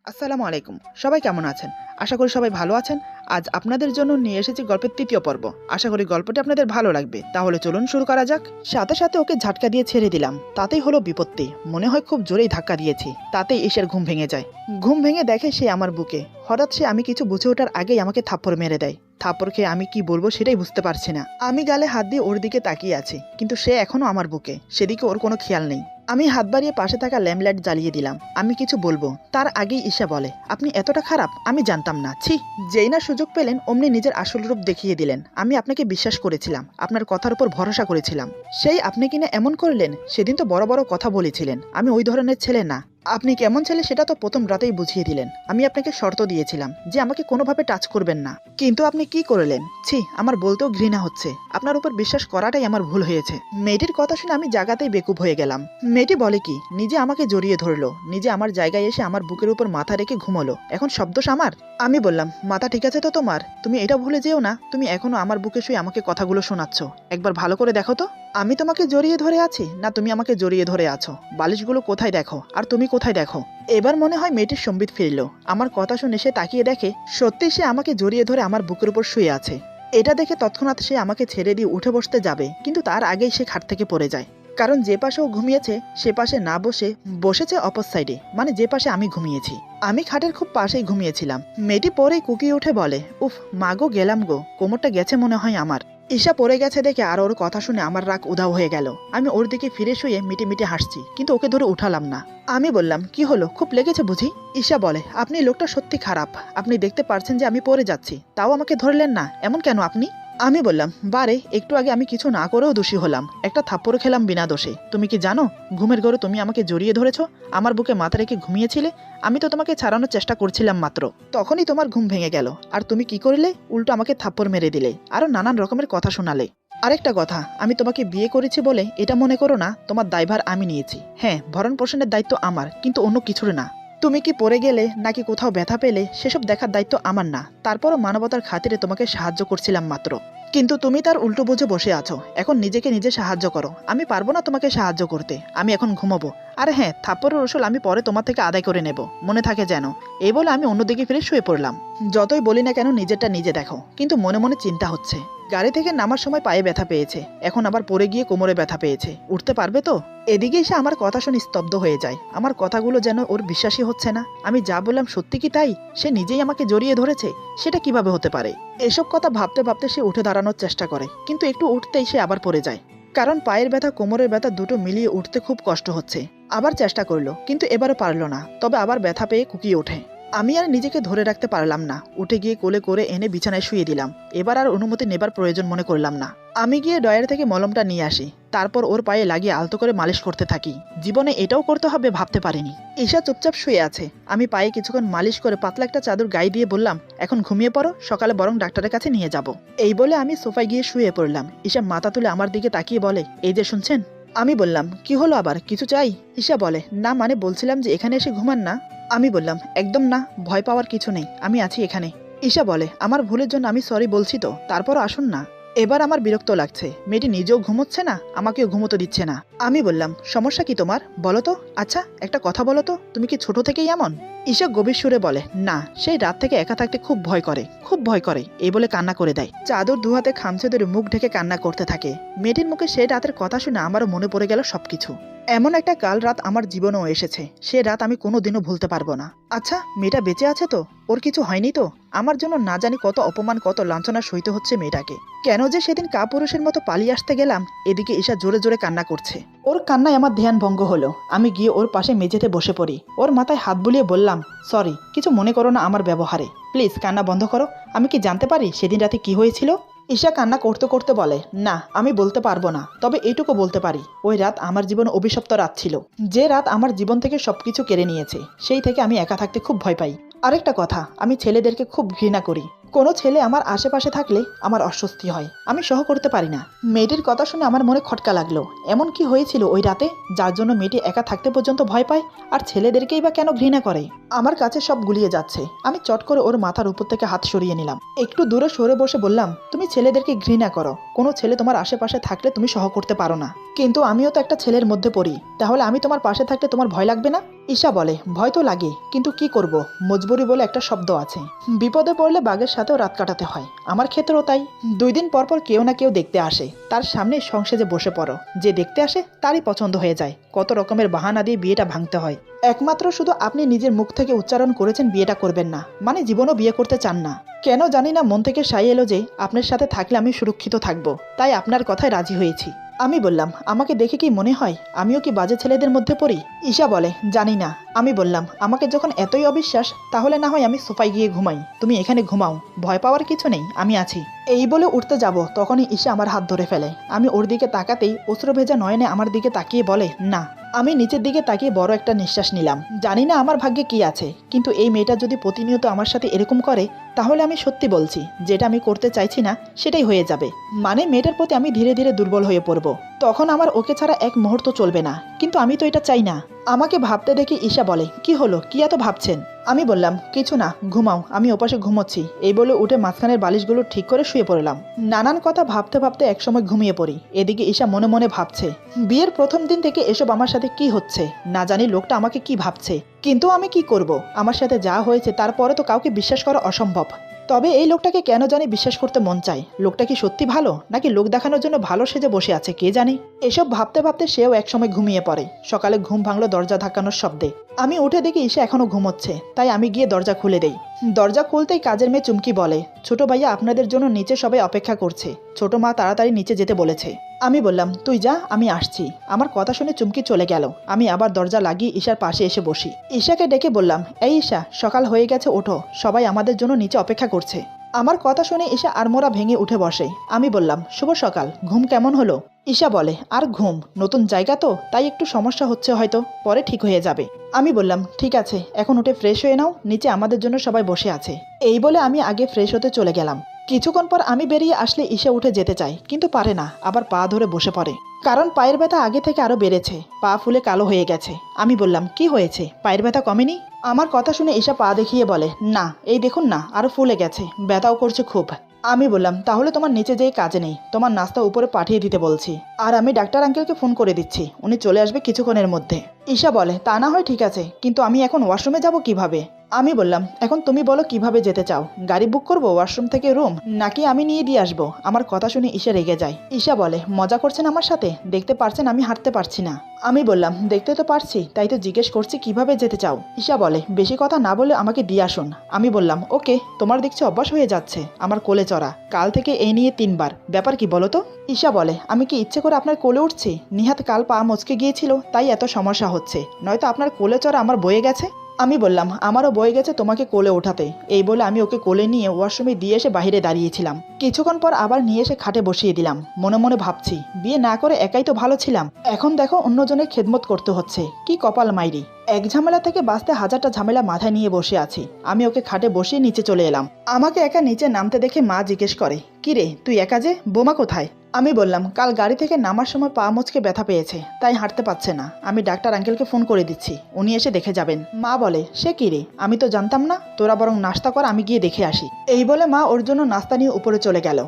আসসালামু আলাইকুম। সবাই কেমন আছেন? আশা করি সবাই ভালো আছেন। আজ আপনাদের জন্য নিয়ে এসেছি গল্পের ৩য় পর্ব। আশা করি গল্পটি আপনাদের ভালো লাগবে। তাহলে চলুন শুরু করা যাক। সাথে সাথে ওকে ঝাটকা দিয়ে ছেড়ে দিলাম। তাতেই হলো বিপত্তি। মনে হয় খুব জোরেই ধাক্কা দিয়েছি। তাতেই ঈশার ঘুম ভেঙে যায়। ঘুম ভেঙে দেখে সে আমার বুকে। হঠাৎ সে আমি কিছু বুঝে ওঠার আগেই আমাকে থাপ্পড় মেরে দেয়। থাপ্পড় খেয়ে আমি কি বলবো সেটাই বুঝতে পারছি না। আমি গালে হাত দিয়ে ওর দিকে তাকিয়ে আছি, কিন্তু সে এখনো আমার বুকে। সেদিকে ওর কোনো খেয়াল নেই। আমি হাত বাড়িয়ে পাশে থাকা ল্যাম্পলাইট জ্বালিয়ে দিলাম। আমি কিছু বলবো তার আগেই ঈশা বলে, আপনি এতটা খারাপ? আমি জানতাম না। ছি! যেই না সুযোগ পেলেন অমনি নিজের আসল রূপ দেখিয়ে দিলেন। আমি আপনাকে বিশ্বাস করেছিলাম, আপনার কথার উপর ভরসা করেছিলাম। সেই আপনি কিনা এমন করলেন। সেদিন তো বড় বড় কথা বলেছিলেন। আমি ওই ধরনের ছেলে না। আপনি কেমন ছেলে সেটা তো প্রথম রাতেই বুঝিয়ে দিলেন। আমি আপনাকে শর্ত দিয়েছিলাম যে আমাকে কোনোভাবে টাচ করবেন না, কিন্তু আপনি কি করলেন? ছি, আমার বলতেও ঘৃণা হচ্ছে। আপনার উপর বিশ্বাস করাটাই আমার ভুল হয়েছে। মেয়েটির কথা শুনে আমি জায়গাতেই বেকুব হয়ে গেলাম। মেয়েটি বলে কি, নিজে আমাকে জড়িয়ে ধরলো, নিজে আমার জায়গায় এসে আমার বুকের উপর মাথা রেখে ঘুমালো। এখন শব্দোষ আমার? আমি বললাম, মাথা ঠিক আছে তো তোমার? তুমি এটা ভুলে যেও না, তুমি এখনো আমার বুকে শুয়ে আমাকে কথাগুলো শোনাচ্ছ। একবার ভালো করে দেখো তো, আমি তোমাকে জড়িয়ে ধরে আছি না তুমি আমাকে জড়িয়ে ধরে আছো? বালিশগুলো কোথায় দেখো, আর তুমি কোথায় দেখো? এবার মনে হয় মেয়েটির সম্বিত ফিরল। আমার কথা শুনে সে তাকিয়ে দেখে সত্যি সে আমাকে জড়িয়ে ধরে আমার বুকের উপর শুয়ে আছে। এটা দেখে তৎক্ষণাৎ সে আমাকে ছেড়ে দিয়ে উঠে বসতে যাবে, কিন্তু তার আগেই সে খাট থেকে পড়ে যায়। কারণ যে পাশে ও ঘুমিয়েছে সে পাশে না বসে বসেছে অপর সাইডে, মানে যে পাশে আমি ঘুমিয়েছি। আমি খাটের খুব পাশেই ঘুমিয়েছিলাম। মেয়েটি পরেই কুকিয়ে উঠে বলে, উফ মাগো গেলাম গো, কোমরটা গেছে মনে হয় আমার। ঈশা পড়ে গেছে দেখে আর ওর কথা শুনে আমার রাগ উধাও হয়ে গেল। আমি ওর দিকে ফিরে শুয়ে মিটি মিটি হাসছি, কিন্তু ওকে ধরে উঠালাম না। আমি বললাম, কি হলো, খুব লেগেছে বুঝি? ঈশা বলে, আপনি লোকটা সত্যি খারাপ। আপনি দেখতে পারছেন যে আমি পড়ে যাচ্ছি, তাও আমাকে ধরলেন না। এমন কেন আপনি? আমি বললাম, বারে একটু আগে আমি কিছু না করেও দোষী হলাম। একটা থাপ্পড় খেলাম বিনা দোষে। তুমি কি জানো, ঘুমের ঘরে তুমি আমাকে জড়িয়ে ধরেছো, আমার বুকে মাথা রেখে ঘুমিয়েছিলে। আমি তো তোমাকে ছাড়ানোর চেষ্টা করছিলাম মাত্র, তখনই তোমার ঘুম ভেঙে গেল। আর তুমি কি করলে, উল্টো আমাকে থাপ্পড় মেরে দিলে, আরো নানান রকমের কথা শোনালে। আরেকটা কথা, আমি তোমাকে বিয়ে করেছি বলে এটা মনে করো না তোমার দায়ভার আমি নিয়েছি। হ্যাঁ, ভরণ পোষণের দায়িত্ব আমার, কিন্তু অন্য কিছুর না। তুমি কি পড়ে গেলে নাকি কোথাও ব্যথা পেলে সেসব দেখার দায়িত্ব আমার না। তারপরও মানবতার খাতিরে তোমাকে সাহায্য করছিলাম মাত্র, কিন্তু তুমি তার উল্টো বুঝে বসে আছো। এখন নিজেকে নিজে সাহায্য করো। আমি পারবো না তোমাকে সাহায্য করতে। আমি এখন ঘুমাবো। আর হ্যাঁ, থাপ্পড়ের ওসল আমি পরে তোমার থেকে আদায় করে নেব, মনে থাকে যেন। এই বলে আমি অন্যদিকে ফিরে শুয়ে পড়লাম। যতই বলি না কেন নিজেরটা নিজে দেখো, কিন্তু মনে মনে চিন্তা হচ্ছে। গাড়ি থেকে নামার সময় পায়ে ব্যথা পেয়েছে, এখন আবার পড়ে গিয়ে কোমরে ব্যথা পেয়েছে। উঠতে পারবে তো? এদিকে এসে আমার কথা শুনে স্তব্ধ হয়ে যায়। আমার কথাগুলো যেন ওর বিশ্বাসই হচ্ছে না। আমি যা বললাম সত্যি কি তাই? সে নিজেই আমাকে জড়িয়ে ধরেছে? সেটা কিভাবে হতে পারে? এসব কথা ভাবতে ভাবতে সে উঠে দাঁড়ানোর চেষ্টা করে, কিন্তু একটু উঠতেই সে আবার পড়ে যায়। কারণ পায়ের ব্যথা কোমরের ব্যথা দুটো মিলিয়ে উঠতে খুব কষ্ট হচ্ছে। আবার চেষ্টা করলো, কিন্তু এবারও পারলো না। তবে আবার ব্যথা পেয়ে কুকিয়ে ওঠে। আমি আর নিজেকে ধরে রাখতে পারলাম না। উঠে গিয়ে কোলে করে এনে বিছানায় শুয়ে দিলাম। এবার আর অনুমতি নেবার প্রয়োজন মনে করলাম না। আমি গিয়ে ডয়ার থেকে মলমটা নিয়ে আসি। তারপর ওর পায়ে লাগিয়ে আলতো করে মালিশ করতে থাকি। জীবনে এটাও করতে হবে ভাবতে পারিনি। ঈশা চুপচাপ শুয়ে আছে। আমি পায়ে কিছুক্ষণ মালিশ করে পাতলা একটা চাদর গায়ে দিয়ে বললাম, এখন ঘুমিয়ে পড়ো, সকালে বরং ডাক্তারের কাছে নিয়ে যাব। এই বলে আমি সোফায় গিয়ে শুয়ে পড়লাম। ঈশা মাথা তুলে আমার দিকে তাকিয়ে বলে, এই যে শুনছেন? আমি বললাম, কি হলো আবার, কিছু চাই? ঈশা বলে, না মানে বলছিলাম যে এখানে এসে ঘুমান না। আমি বললাম, একদম না, ভয় পাওয়ার কিছু নেই, আমি আছি এখানে। ঈশা বলে, আমার ভুলের জন্য আমি সরি বলছি তো, তারপরও আসুন না। এবার আমার বিরক্ত লাগছে। মেয়েটি নিজেও ঘুমোচ্ছে না, আমাকেও ঘুমোতে দিচ্ছে না। আমি বললাম, সমস্যা কি তোমার, বলো তো? আচ্ছা একটা কথা বলো তো, তুমি কি ছোট থেকেই এমন? ঈশা গভীর সুরে বলে, না, সেই রাত থেকে একা থাকতে খুব ভয় করে, খুব ভয় করে। এই বলে কান্না করে দেয়। চাদর দুহাতে খামচে ধরে মুখ ঢেকে কান্না করতে থাকে। মেয়েটির মুখে সেই রাতের কথা শুনে আমারও মনে পড়ে গেল সবকিছু। এমন একটা কাল রাত আমার জীবনেও এসেছে, সে রাত আমি কোনোদিনও ভুলতে পারবো না। আচ্ছা, মেয়েটা বেঁচে আছে তো? ওর কিছু হয়নি তো? আমার জন্য না জানি কত অপমান, কত লাঞ্ছনা সইতে হচ্ছে মেয়েটাকে। কেন যে সেদিন কাপুরুষের মতো পালিয়ে আসতে গেলাম। এদিকে ঈশা জোরে জোরে কান্না করছে। ওর কান্নায় আমার ধ্যান ভঙ্গ হলো। আমি গিয়ে ওর পাশে মেঝেতে বসে পড়ি। ওর মাথায় হাত বুলিয়ে বললাম, সরি, কিছু মনে করো না আমার ব্যবহারে। প্লিজ কান্না বন্ধ করো। আমি কি জানতে পারি সেদিন রাতে কি হয়েছিল? ঈশা কান্না করতে করতে বলে, না আমি বলতে পারবো না, তবে এইটুকু বলতে পারি, ওই রাত আমার জীবন অভিশপ্ত রাত ছিল। যে রাত আমার জীবন থেকে সবকিছু কেড়ে নিয়েছে, সেই থেকে আমি একা থাকতে খুব ভয় পাই। আরেকটা কথা, আমি ছেলেদেরকে খুব ঘৃণা করি। কোনো ছেলে আমার আশেপাশে থাকলে আমার অস্বস্তি হয়, আমি সহ করতে পারি না। মেয়েটির কথা শুনে আমার মনে খটকা লাগলো। এমন কি হয়েছিল ওই রাতে যার জন্য মেয়েটি একা থাকতে পর্যন্ত ভয় পায়, আর ছেলেদেরকেই বা কেন ঘৃণা করে? আমার কাছে সব গুলিয়ে যাচ্ছে। আমি চট করে ওর মাথার উপর থেকে হাত সরিয়ে নিলাম। একটু দূরে সরে বসে বললাম, তুমি ছেলেদেরকে ঘৃণা করো, কোনো ছেলে তোমার আশেপাশে থাকলে তুমি সহ করতে পারো না, কিন্তু আমিও তো একটা ছেলের মধ্যে পড়ি, তাহলে আমি তোমার পাশে থাকলে তোমার ভয় লাগবে না? ঈশা বলে, ভয় তো লাগে, কিন্তু কি করব, মজবুরি বলে একটা শব্দ আছে। বিপদে পড়লে বাঘের সাথেও রাত কাটাতে হয়, আমার ক্ষেত্রেও তাই। 2 দিন পর পর কেউ না কেউ দেখতে আসে, তার সামনে সংসেজে বসে পড়ো, যে দেখতে আসে তারই পছন্দ হয়ে যায়, কত রকমের বাহানা দিয়ে বিয়েটা ভাঙতে হয়। একমাত্র শুধু আপনি নিজের মুখ থেকে উচ্চারণ করেছেন বিয়েটা করবেন না, মানে জীবনও বিয়ে করতে চান না। কেন জানি না মন থেকে সাই এলো যে আপনার সাথে থাকলে আমি সুরক্ষিত থাকবো, তাই আপনার কথায় রাজি হয়েছি। আমি বললাম, আমাকে দেখে কি মনে হয় আমিও কি বাজে ছেলেদের মধ্যে পড়ি? ঈশা বলে, জানি না। আমি বললাম, আমাকে যখন এতই অবিশ্বাস, তাহলে না হয় আমি সোফায় গিয়ে ঘুমাই, তুমি এখানে ঘুমাও, ভয় পাওয়ার কিছু নেই, আমি আছি। এই বলে উঠতে যাব, তখনই ঈশা আমার হাত ধরে ফেলে। আমি ওর দিকে তাকাতেই অশ্রু ভেজা নয়নে আমার দিকে তাকিয়ে বলে, না। আমি নিচের দিকে তাকিয়ে বড় একটা নিঃশ্বাস নিলাম। জানি না আমার ভাগ্যে কি আছে, কিন্তু এই মেয়েটা যদি প্রতিনিয়ত আমার সাথে এরকম করে, তাহলে আমি সত্যি বলছি, যেটা আমি করতে চাইছি না সেটাই হয়ে যাবে। মানে মেয়েটার প্রতি আমি ধীরে ধীরে দুর্বল হয়ে পড়ব, তখন আমার ওকে ছাড়া এক মুহূর্ত চলবে না। কিন্তু আমি তো এটা চাই না। আমাকে ভাবতে দেখে ঈশা বলে, কি হলো, কি এত ভাবছেন? আমি বললাম, কিছু না, ঘুমাও, আমি ওপাশে ঘুমোচ্ছি। এই বলে উঠে মাঝখানের বালিশগুলো ঠিক করে শুয়ে পড়লাম। নানান কথা ভাবতে ভাবতে একসময় ঘুমিয়ে পড়ি। এদিকে ঈশা মনে মনে ভাবছে, বিয়ের প্রথম দিন থেকে এসব আমার সাথে কি হচ্ছে, না জানি লোকটা আমাকে কি ভাবছে, কিন্তু আমি কি করব, আমার সাথে যা হয়েছে তারপরে তো কাউকে বিশ্বাস করা অসম্ভব। তবে এই লোকটাকে কেন জানি বিশ্বাস করতে মন চায়। লোকটা কি সত্যি ভালো, নাকি লোক দেখানোর জন্য ভালো সেজে বসে আছে, কে জানে। এসব ভাবতে ভাবতে সেও একসময় ঘুমিয়ে পড়ে। সকালে ঘুম ভাঙলো দরজা ধাক্কানোর শব্দে। আমি উঠে দেখি ঈশা এখনো ঘুমোচ্ছে, তাই আমি গিয়ে দরজা খুলে দেই। দরজা খুলতেই কাজের মেয়ে চুমকি বলে, ছোট ভাইয়া আপনাদের জন্য নিচে সবাই অপেক্ষা করছে, ছোট মা তাড়াতাড়ি নিচে যেতে বলেছে। আমি বললাম, তুই যা, আমি আসছি। আমার কথা শুনে চুমকি চলে গেল। আমি আবার দরজা লাগিয়ে ঈশার পাশে এসে বসি। ঈশাকে ডেকে বললাম, এই ঈশা, সকাল হয়ে গেছে, ওঠো, সবাই আমাদের জন্য নিচে অপেক্ষা করছে। আমার কথা শুনে ঈশা আড়মোড়া ভেঙে উঠে বসে। আমি বললাম, শুভ সকাল, ঘুম কেমন হলো? ঈশা বলে, আর ঘুম, নতুন জায়গা তো, তাই একটু সমস্যা হচ্ছে, হয়তো পরে ঠিক হয়ে যাবে। আমি বললাম, ঠিক আছে, এখন উঠে ফ্রেশ হয়ে নাও, নিচে আমাদের জন্য সবাই বসে আছে। এই বলে আমি আগে ফ্রেশ হতে চলে গেলাম। কিছুক্ষণ পর আমি বেরিয়ে আসলে ঈশা উঠে যেতে চায়, কিন্তু পারে না, আবার পা ধরে বসে পড়ে। কারণ পায়ের ব্যথা আগে থেকে আরো বেড়েছে, পা ফুলে কালো হয়ে গেছে। আমি বললাম, কি হয়েছে, পায়ের ব্যথা কমেনি? আমার কথা শুনে ঈশা পা দেখিয়ে বলে, না, এই দেখুন না, আরো ফুলে গেছে, ব্যথাও করছে খুব। আমি বললাম, তাহলে তোমার নিচে যেয়ে কাজে নেই, তোমার নাস্তা উপরে পাঠিয়ে দিতে বলছি, আর আমি ডাক্তার আঙ্কেলকে ফোন করে দিচ্ছি, উনি চলে আসবে কিছুক্ষণের মধ্যে। ঈশা বলে, তা না হয় ঠিক আছে, কিন্তু আমি এখন ওয়াশরুমে যাব কিভাবে? আমি বললাম, এখন তুমি বলো কিভাবে যেতে চাও, গাড়ি বুক করবো ওয়াশরুম থেকে রুম, নাকি আমি নিয়ে দিয়ে আসবো? আমার কথা শুনে ঈশা রেগে যায়। ঈশা বলে, মজা করছেন আমার সাথে? দেখতে পারছেন আমি হাঁটতে পারছি না। আমি বললাম, দেখতে তো পারছি, তাই তো জিজ্ঞেস করছি কিভাবে যেতে চাও। ঈশা বলে, বেশি কথা না বলে আমাকে দিয়ে আসুন। আমি বললাম, ওকে, তোমার দেখছি অভ্যাস হয়ে যাচ্ছে আমার কোলে চড়া, কাল থেকে এই নিয়ে 3 বার, ব্যাপার কি বলো তো? ঈশা বলে, আমি কি ইচ্ছে করে আপনার কোলে উঠছি? নিহাত কাল পা মচকে গিয়েছিল, তাই এত সমস্যা হচ্ছে, নয়তো আপনার কোলে চড়া আমার বয়ে গেছে। আমি বললাম, আমারও বয়ে গেছে তোমাকে কোলে ওঠাতে। এই বলে আমি ওকে কোলে নিয়ে ওয়াশরুমে দিয়ে এসে বাইরে দাঁড়িয়েছিলাম। কিছুক্ষণ পর আবার নিয়ে এসে খাটে বসিয়ে দিলাম। মনে মনে ভাবছি, বিয়ে না করে একাই তো ভালো ছিলাম, এখন দেখো অন্যজনের খেদমত করতে হচ্ছে, কি কপাল মাইরি। এক ঝামেলা থেকে বাঁচতে হাজারটা ঝামেলা মাথায় নিয়ে বসে আছি। আমি ওকে খাটে বসিয়ে নিচে চলে এলাম। আমাকে একা নিচে নামতে দেখে মা জিজ্ঞেস করে, কি রে, তুই একা যে, বোমা কোথায়? আমি বললাম, কাল গাড়ি থেকে নামার সময় পা মচকে ব্যথা পেয়েছে, তাই হাঁটতে পারছে না, আমি ডাক্তার আঙ্কেলকে ফোন করে দিচ্ছি, উনি এসে দেখে যাবেন। মা বলে, সে কি রে, আমি তো জানতাম না, তোরা বরং নাস্তা কর, আমি গিয়ে দেখে আসি। এই বলে মা ওর জন্য নাস্তা নিয়ে উপরে চলে গেল।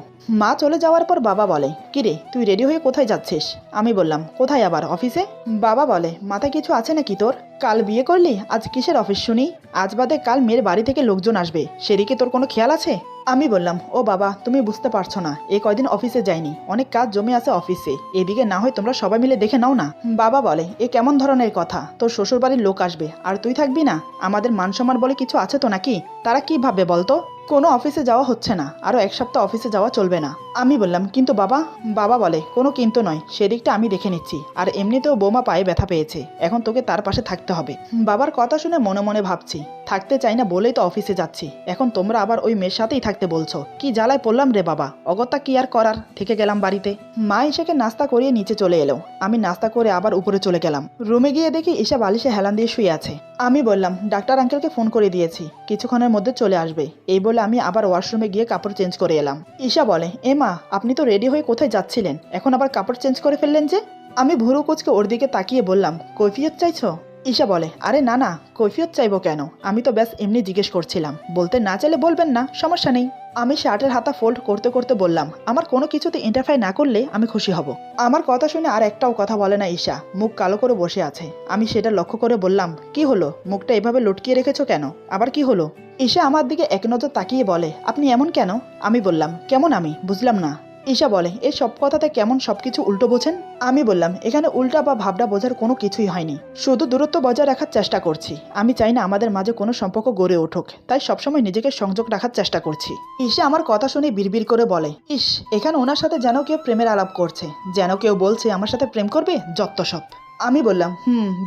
মা চলে যাওয়ার পর বাবা বলে, কি রে, তুই রেডি হয়ে কোথায় যাচ্ছিস? আমি বললাম, কোথায় আবার, অফিসে। বাবা বলে, মাথায় কিছু আছে নাকি তোর? কাল বিয়ে করলি, আজ কিসের অফিস শুনি? আজ বাদে কাল মেয়ের বাড়ি থেকে লোকজন আসবে, সেদিকে তোর কোনো খেয়াল আছে? আমি বললাম, ও বাবা, তুমি বুঝতে পারছো না, এই কয়দিন অফিসে যাইনি, অনেক কাজ জমে আছে অফিসে, এদিকে না হয় তোমরা সবাই মিলে দেখে নাও না। বাবা বলে, এ কেমন ধরনের কথা, তোর শ্বশুর বাড়ির লোক আসবে আর তুই থাকবি না? আমাদের মান সম্মান বলে কিছু আছে তো নাকি? তারা কি ভাববে বলতো? কোনো অফিসে যাওয়া হচ্ছে না, আরো 1 সপ্তাহ অফিসে যাওয়া চলবে না। আমি বললাম, কিন্তু বাবা। বাবা বলে, কোনো কিন্তু নয়, সেদিকটা আমি দেখে নিচ্ছি, আর এমনিতেও বৌমা পায়ে ব্যথা পেয়েছে, এখন তোকে তার পাশে থাকতে হবে। বাবার কথা শুনে মনে মনে ভাবছি, থাকতে চাই না বলেই তো অফিসে যাচ্ছি, এখন তোমরা আবার ওই মেয়ের সাথেই থাকতে বলছো, কি জ্বালায় পড়লাম রে বাবা, অগত্যা কি আর করার, থেকে গেলাম বাড়িতে। মা ঈশাকে নাস্তা করিয়ে নিচে চলে এলো। আমি নাস্তা করে আবার উপরে চলে গেলাম। রুমে গিয়ে দেখি ঈশা বালিশে হেলান দিয়ে শুয়ে আছে। আমি বললাম, ডাক্তার আঙ্কেলকে ফোন করে দিয়েছি, কিছুক্ষণের মধ্যে চলে আসবে। এই বলে আমি আবার ওয়াশরুমে গিয়ে কাপড় চেঞ্জ করে এলাম। ঈশা বলে, এ মা, আপনি তো রেডি হয়ে কোথায় যাচ্ছিলেন, এখন আবার কাপড় চেঞ্জ করে ফেললেন যে? আমি ভুরু কুচকে ওর দিকে তাকিয়ে বললাম, কৈফিয়ত চাইছো? ঈশা বলে, আরে না না, কৈফিয়ত চাইবো কেন, আমি তো ব্যাস এমনি জিজ্ঞেস করছিলাম, বলতে না চাইলে বলবেন না, সমস্যা নেই। আমি শার্টের হাতা ফোল্ড করতে করতে বললাম, আমার কোনো কিছুতে ইন্টারফেয়ার না করলে আমি খুশি হব। আমার কথা শুনে আর একটাও কথা বলে না ঈশা, মুখ কালো করে বসে আছে। আমি সেটা লক্ষ্য করে বললাম, কি হলো, মুখটা এভাবে লটকিয়ে রেখেছো কেন, আবার কি হলো? ঈশা আমার দিকে এক নজর তাকিয়ে বলে, আপনি এমন কেন? আমি বললাম, কেমন আমি বুঝলাম না। ঈশা বলে, এই সব কথাতে কেমন সবকিছু উল্টো বোঝেন? আমি বললাম, এখানে উল্টা বা ভাবনা বোঝার কোনো কিছুই হয়নি, শুধু দূরত্ব বজায় রাখার চেষ্টা করছি। আমি চাই না আমাদের মাঝে কোনো সম্পর্ক গড়ে উঠুক, তাই সবসময় নিজেকে সংযোগ রাখার চেষ্টা করছি। ঈশা আমার কথা শুনে বিড়বিড় করে বলে, ইস, এখানে ওনার সাথে যেন কেউ প্রেমের আলাপ করছে, যেন কেউ বলছে আমার সাথে প্রেম করবে, যত সব। আমি বললাম,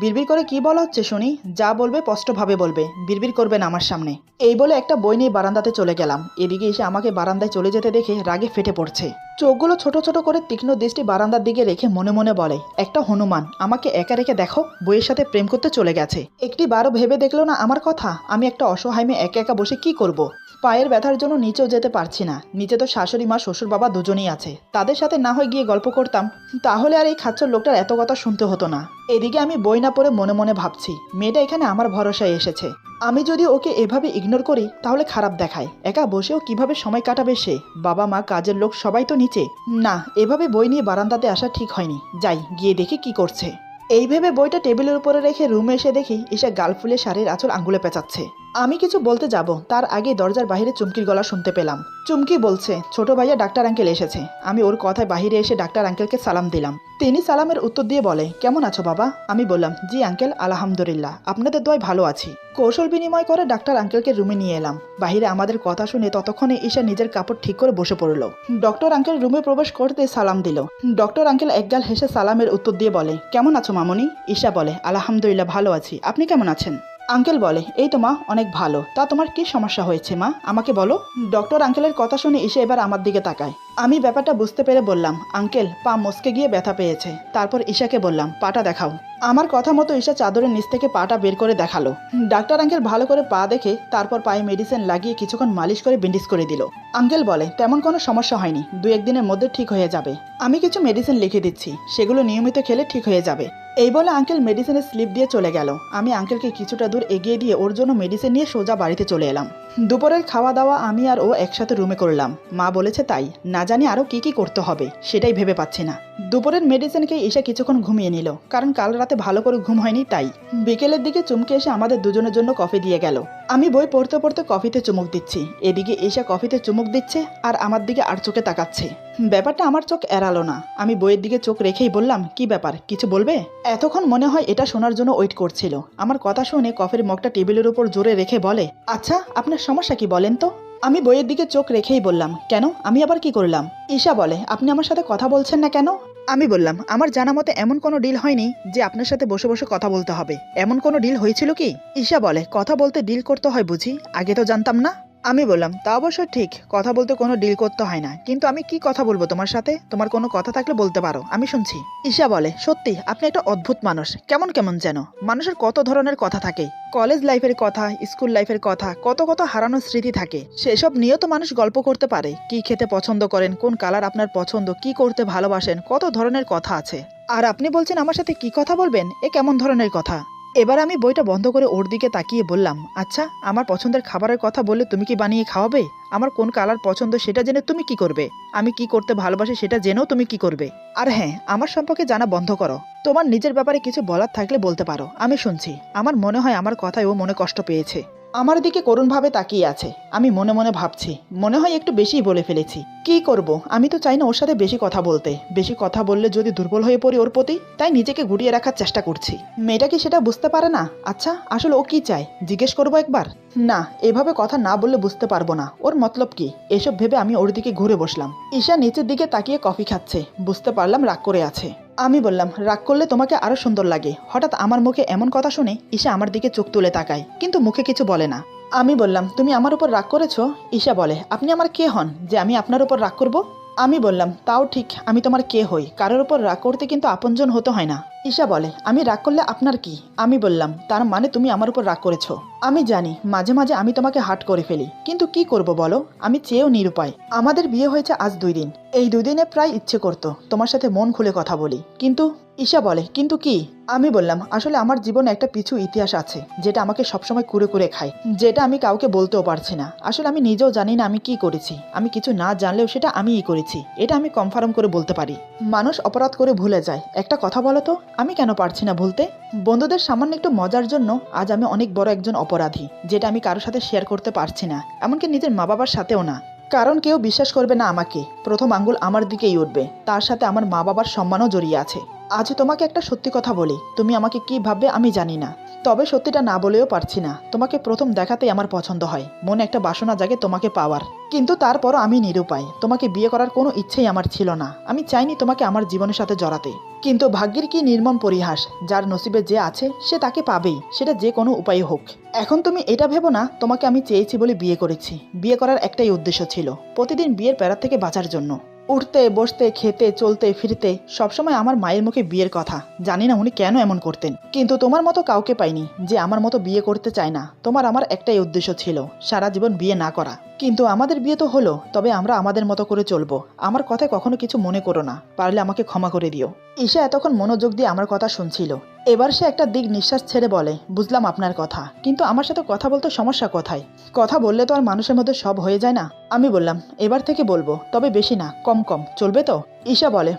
বিড়বিড় করে কি বলা হচ্ছে শুনি, যা বলবে স্পষ্টভাবে বলবে, বিড়বিড় করবেন আমার সামনে। এই বলে একটা বই নিয়ে বারান্দাতে চলে গেলাম। এদিকে এসে আমাকে বারান্দায় চলে যেতে দেখে রাগে ফেটে পড়ছে। চোখগুলো ছোট ছোট করে তীক্ষ্ণ দৃষ্টি বারান্দার দিকে রেখে মনে মনে বলে, একটা হনুমান, আমাকে একা রেখে দেখো বইয়ের সাথে প্রেম করতে চলে গেছে। একটি বারও ভেবে দেখলো না আমার কথা, আমি একটা অসহায় মেয়ে একা একা বসে কি করব। পায়ের ব্যথার জন্য নিচেও যেতে পারছি না। নিচে তো শাশুড়ি মা শ্বশুর বাবা দুজনেই আছে, তাদের সাথে না হয় গিয়ে গল্প করতাম, তাহলে আর এই খাচ্চর লোকটার এত কথা শুনতে হতো না। এদিকে আমি বই না পড়ে মনে মনে ভাবছি, মেয়েটা এখানে আমার ভরসায় এসেছে, আমি যদি ওকে এভাবে ইগনোর করি তাহলে খারাপ দেখায়। একা বসেও কিভাবে সময় কাটাবে সে? বাবা মা কাজের লোক সবাই তো নিচে। না, এভাবে বই নিয়ে বারান্দাতে আসা ঠিক হয়নি, যাই গিয়ে দেখি কি করছে। এই ভেবে বইটা টেবিলের উপরে রেখে রুমে এসে দেখি ঈশা গাল ফুলে শাড়ির আঁচল আঙ্গুলে পেঁচাচ্ছে। আমি কিছু বলতে যাব, তার আগে দরজার বাইরে চুমকির গলা শুনতে পেলাম। চুমকি বলছে, ছোট ভাইয়া ডাক্তার আঙ্কেল এসেছে। আমি ওর কথায় বাইরে এসে ডাক্তার আঙ্কেলকে সালাম দিলাম। তিনি সালামের উত্তর দিয়ে বলে, কেমন আছো বাবা? আমি বললাম, জি আঙ্কেল, আলহামদুলিল্লাহ, আপনাদের দোয়ায় ভালো আছি। কৌশল বিনিময় করে ডাক্তার আঙ্কেলকে রুমে নিয়ে এলাম। বাহিরে আমাদের কথা শুনে ততক্ষণে ঈশা নিজের কাপড় ঠিক করে বসে পড়ল। ডক্টর আঙ্কেল রুমে প্রবেশ করতে সালাম দিল। ডক্টর আঙ্কেল একগাল হেসে সালামের উত্তর দিয়ে বলে, কেমন আছো মামনি? ঈশা বলে, আলহামদুলিল্লাহ ভালো আছি, আপনি কেমন আছেন? আঙ্কেল বলে, এই তো মা, অনেক ভালো। তা তোমার কি সমস্যা হয়েছে মা, আমাকে বলো। ডক্টর আঙ্কেলের কথা শুনে ঈশা এবার আমার দিকে তাকায়। আমি ব্যাপারটা বুঝতে পেরে বললাম, আঙ্কেল পা মস্কে গিয়ে ব্যথা পেয়েছে। তারপর ঈশাকে বললাম, পাটা দেখাও। আমার কথা মতো ঈশা চাদরের নিচ থেকে পাটা বের করে দেখালো। ডাক্তার আঙ্কেল ভালো করে পা দেখে তারপর পায়ে মেডিসিন লাগিয়ে কিছুক্ষণ মালিশ করে ব্যান্ডেজ করে দিল। আঙ্কেল বলে, তেমন কোনো সমস্যা হয়নি, 2-1 দিনের মধ্যে ঠিক হয়ে যাবে। আমি কিছু মেডিসিন লিখে দিচ্ছি, সেগুলো নিয়মিত খেলে ঠিক হয়ে যাবে। এই বলে আঙ্কেল মেডিসিনের স্লিপ দিয়ে চলে গেল। আমি আঙ্কেলকে কিছুটা দূর এগিয়ে দিয়ে ওর জন্য মেডিসিন নিয়ে সোজা বাড়িতে চলে এলাম। দুপুরের খাওয়া দাওয়া আমি আর ও একসাথে রুমে করলাম। মা বলেছে তাই, না জানি আরও কি কি করতে হবে সেটাই ভেবে পাচ্ছি না। দুপুরের মেডিসিন খেয়ে ঈশা কিছুক্ষণ ঘুমিয়ে নিল, কারণ কাল রাতে ভালো করে ঘুম হয়নি তাই। বিকেলের দিকে চুমকে এসে আমাদের দুজনের জন্য কফি দিয়ে গেল। আমি বই পড়তে পড়তে কফিতে চুমুক দিচ্ছি, এদিকে ঈশা কফিতে চুমুক দিচ্ছে আর আমার দিকে আর চোখে তাকাচ্ছে। ব্যাপারটা আমার চোখ এড়ালো না। আমি বইয়ের দিকে চোখ রেখেই বললাম, কি ব্যাপার, কিছু বলবে? এতক্ষণ মনে হয় এটা শোনার জন্য ওয়েট করছিল। আমার কথা শুনে কফির মগটা টেবিলের উপর জোরে রেখে বলে, আচ্ছা আপনার সমস্যা কি বলেন তো? আমি বইয়ের দিকে চোখ রেখেই বললাম, কেন, আমি আবার কি করলাম? ঈশা বলে, আপনি আমার সাথে কথা বলছেন না কেন? আমি বললাম, আমার জানা মতে এমন কোনো ডিল হয়নি যে আপনার সাথে বসে বসে কথা বলতে হবে। এমন কোনো ডিল হয়েছিল কি? ঈশা বলে, কথা বলতে ডিল করতে হয় বুঝি, আগে তো জানতাম না। আমি বললাম, তা অবশ্য ঠিক, কথা বলতে কোনো ডিল করতে হয় না, কিন্তু আমি কি কথা বলবো তোমার সাথে? তোমার কোনো কথা থাকলে বলতে পারো, আমি শুনছি। ঈশা বলে, সত্যি আপনি একটা অদ্ভুত মানুষ, কেমন কেমন যেন। মানুষের কত ধরনের কথা থাকে, কলেজ লাইফের কথা, স্কুল লাইফের কথা, কত কত হারানোর স্মৃতি থাকে, সেসব নিয়েও তো মানুষ গল্প করতে পারে। কি খেতে পছন্দ করেন, কোন কালার আপনার পছন্দ, কি করতে ভালোবাসেন, কত ধরনের কথা আছে। আর আপনি বলছেন আমার সাথে কি কথা বলবেন, এ কেমন ধরনের কথা? এবার আমি বইটা বন্ধ করে ওর দিকে তাকিয়ে বললাম, আচ্ছা আমার পছন্দের খাবারের কথা বললে তুমি কি বানিয়ে খাওয়াবে? আমার কোন কালার পছন্দ সেটা জেনে তুমি কি করবে? আমি কি করতে ভালোবাসি সেটা জেনেও তুমি কি করবে? আর হ্যাঁ, আমার সম্পর্কে জানা বন্ধ করো। তোমার নিজের ব্যাপারে কিছু বলার থাকলে বলতে পারো, আমি শুনছি। আমার মনে হয় আমার কথায় ও মনে কষ্ট পেয়েছে। আমার দিকে করুণভাবে তাকিয়ে আছে। আমি মনে মনে ভাবছি, মনে হয় একটু বেশিই বলে ফেলেছি। কি করব, আমি তো চাই না ওর সাথে বেশি কথা বলতে। বেশি কথা বললে যদি দুর্বল হয়ে পড়ি ওর প্রতি, তাই নিজেকে গুটিয়ে রাখার চেষ্টা করছি। মেয়েটা কি সেটা বুঝতে পারে না? আচ্ছা আসলে ও কি চায় জিজ্ঞেস করবো একবার। না, এভাবে কথা না বললে বুঝতে পারবো না ওর মতলব কি। এসব ভেবে আমি ওর দিকে ঘুরে বসলাম। ঈশা নিচের দিকে তাকিয়ে কফি খাচ্ছে, বুঝতে পারলাম রাগ করে আছে। আমি বললাম, রাগ করলে তোমাকে আরো সুন্দর লাগে। হঠাৎ আমার মুখে এমন কথা শুনে ঈশা আমার দিকে চোখ তুলে তাকায়, কিন্তু মুখে কিছু বলে না। আমি বললাম, তুমি আমার উপর রাগ করেছো? ঈশা বলে, আপনি আমার কে হন যে আমি আপনার উপর রাগ করব? আমি বললাম, তাও ঠিক, আমি তোমার কে হই, কারোর উপর রাগ করতে কিন্তু আপনজন হতে হয় না। ঈশা বলে, আমি রাগ করলে আপনার কি? আমি বললাম, তার মানে তুমি আমার উপর রাগ করেছো। আমি জানি মাঝে মাঝে আমি তোমাকে হার্ট করে ফেলি, কিন্তু কি করব বলো, আমি চেয়েও নিরুপায়। আমাদের বিয়ে হয়েছে আজ 2 দিন। এই 2 দিনে প্রায় ইচ্ছে করতো তোমার সাথে মন খুলে কথা বলি, কিন্তু ঈশা বলে, কিন্তু কি? আমি বললাম, আসলে আমার জীবনে একটা পিছু ইতিহাস আছে যেটা আমাকে সবসময় কুরে কুরে খায়, যেটা আমি কাউকে বলতেও পারছি না। আসলে আমি নিজেও জানি না আমি কি করেছি। আমি কিছু না জানলেও সেটা আমিই করেছি, এটা আমি কনফার্ম করে বলতে পারি। মানুষ অপরাধ করে ভুলে যায়। একটা কথা বলো তো, আমি কেন পারছি না ভুলতে? বন্ধুদের সামান্য একটু মজার জন্য আজ আমি অনেক বড় একজন অপরাধী, যেটা আমি কারোর সাথে শেয়ার করতে পারছি না, এমনকি নিজের মা বাবার সাথেও না। কারণ কেউ বিশ্বাস করবে না আমাকে, প্রথম আঙ্গুল আমার দিকেই উঠবে, তার সাথে আমার মা বাবার সম্মানও জড়িয়ে আছে। আজ তোমাকে একটা সত্যি কথা বলি, তুমি আমাকে কি ভাববে আমি জানি না, তবে সত্যিটা না বলেও পারছি না। তোমাকে প্রথম দেখাতেই আমার পছন্দ হয়, মনে একটা বাসনা জাগে তোমাকে পাওয়ার। কিন্তু তারপরও আমি নিরুপায়। তোমাকে বিয়ে করার কোনো ইচ্ছেই আমার ছিল না, আমি চাইনি তোমাকে আমার জীবনের সাথে জড়াতে। কিন্তু ভাগ্যের কি নির্মম পরিহাস, যার নসিবে যে আছে সে তাকে পাবেই, সেটা যে কোনো উপায়ে হোক। এখন তুমি এটা ভেবো না তোমাকে আমি চেয়েছি বলে বিয়ে করেছি। বিয়ে করার একটাই উদ্দেশ্য ছিল, প্রতিদিন বিয়ের প্যারা থেকে বাঁচার জন্য। উঠতে বসতে খেতে চলতে ফিরতে সবসময় আমার মায়ের মুখে বিয়ের কথা। জানি না উনি কেন এমন করতেন, কিন্তু তোমার মতো কাউকে পাইনি যে আমার মতো বিয়ে করতে চায় না। তোমার আমার একটাই উদ্দেশ্য ছিল, সারা জীবন বিয়ে না করা। কিন্তু আমাদের বিয়ে তো হলো, তবে আমরা আমাদের মতো করে চলবো। আমার কথায় কখনো কিছু মনে করো না, পারলে আমাকে ক্ষমা করে দিও। ঈশা এতক্ষণ মনোযোগ দিয়ে আমার কথা শুনছিল। এবার সে একটা দিক নিঃশ্বাস ছেড়ে বলে, বুঝলাম আপনার কথা, কিন্তু আমার সাথে কথা বলতে সমস্যা কোথায়? কথা বললে তো আর মানুষের মধ্যে সব হয়ে যায় না। আমি বললাম, এবার থেকে বলবো, তবে বেশি না, কম কম চলবে তো? ঈশা বলে,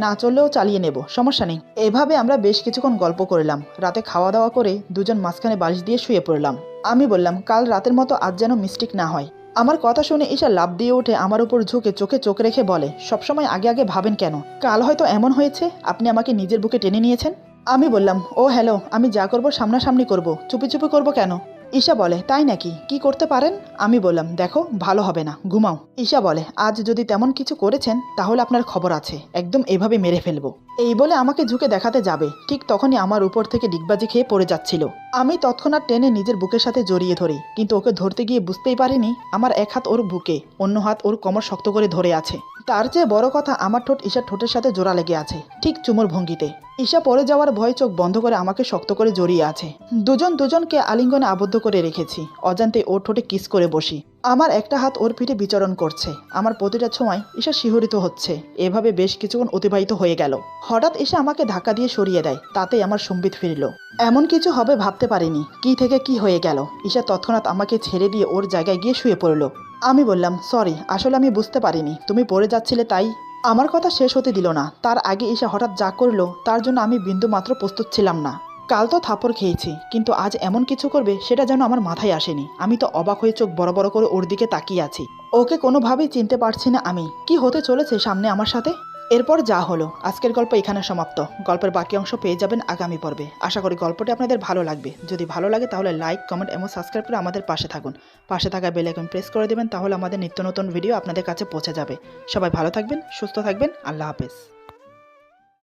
না চললেও চালিয়ে নেব, সমস্যা নেই। এভাবে আমরা বেশ কিছুক্ষণ গল্প করলাম। রাতে খাওয়া দাওয়া করে দুজন মাঝখানে বালিশ দিয়ে শুয়ে পড়লাম। আমি বললাম, কাল রাতের মতো আজ যেন মিস্টেক না হয়। আমার কথা শুনে ঈশা লাফ দিয়ে উঠে আমার উপর ঝুঁকে চোখে চোখ রেখে বলে, সবসময় আগে আগে ভাবেন কেন? কাল হয়তো এমন হয়েছে আপনি আমাকে নিজের বুকে টেনে নিয়েছেন। আমি বললাম, ও হ্যালো, আমি যা করব সামনাসামনি করব, চুপি চুপি করব কেন? ঈশা বলে, তাই নাকি? কি করতে পারেন? আমি বললাম, দেখো ভালো হবে না, ঘুমাও। ঈশা বলে, আজ যদি তেমন কিছু করেছেন তাহলে আপনার খবর আছে, একদম এভাবে মেরে ফেলবো। এই বলে আমাকে ঝুঁকে দেখাতে যাবে, ঠিক তখনই আমার উপর থেকে ডিগবাজি খেয়ে পড়ে যাচ্ছিল। আমি তৎক্ষণাৎ টেনে নিজের বুকের সাথে জড়িয়ে ধরি, কিন্তু ওকে ধরতে গিয়ে বুঝতেই পারিনি আমার এক হাত ওর বুকে, অন্য হাত ওর কোমর শক্ত করে ধরে আছে। তার চেয়ে বড় কথা, আমার ঠোঁট ঈশার ঠোঁটের সাথে জোড়া লেগে আছে, ঠিক চুমোর ভঙ্গিতে। ঈশা পড়ে যাওয়ার ভয় চোখ বন্ধ করে আমাকে শক্ত করে জড়িয়ে আছে। দুজন দুজনকে আলিঙ্গনে আবদ্ধ করে রেখেছি। অজান্তে ওর ঠোঁটে কিস করে বসি। আমার একটা হাত ওর পিঠে বিচরণ করছে। আমার প্রতিটা ছোঁয়ায় ঈশা শিহরিত হচ্ছে। এভাবে বেশ কিছুক্ষণ অতিবাহিত হয়ে গেল। হঠাৎ ঈশা আমাকে ধাক্কা দিয়ে সরিয়ে দেয়, তাতেই আমার সম্বিত ফিরল। এমন কিছু হবে ভাবতে পারিনি। কি থেকে কি হয়ে গেল। ঈশা তৎক্ষণাৎ আমাকে ছেড়ে দিয়ে ওর জায়গায় গিয়ে শুয়ে পড়ল। আমি বললাম, সরি, আসলে আমি বুঝতে পারিনি তুমি পড়ে যাচ্ছিলে তাই। আমার কথা শেষ হতে দিল না, তার আগে ঈশা হঠাৎ যা করলো তার জন্য আমি বিন্দু মাত্র প্রস্তুত ছিলাম না। কাল তো থাপড় খেয়েছি, কিন্তু আজ এমন কিছু করবে সেটা যেন আমার মাথায় আসেনি। আমি তো অবাক হয়ে চোখ বড় বড় করে ওর দিকে তাকিয়ে আছি। ওকে কোনোভাবেই চিনতে পারছি না আমি। কি হতে চলেছে সামনে আমার সাথে? এরপর যা হলো, আজকের গল্প এখানে সমাপ্ত। গল্পের বাকি অংশ পেয়ে যাবেন আগামী পর্বে। আশা করি গল্পটি আপনাদের ভালো লাগবে। যদি ভালো লাগে তাহলে লাইক, কমেন্ট এবং সাবস্ক্রাইব করে আমাদের পাশে থাকুন। পাশে থাকা বেল আইকন প্রেস করে দেবেন, তাহলে আমাদের নিত্য নতুন ভিডিও আপনাদের কাছে পৌঁছে যাবে। সবাই ভালো থাকবেন, সুস্থ থাকবেন। আল্লাহ হাফেজ।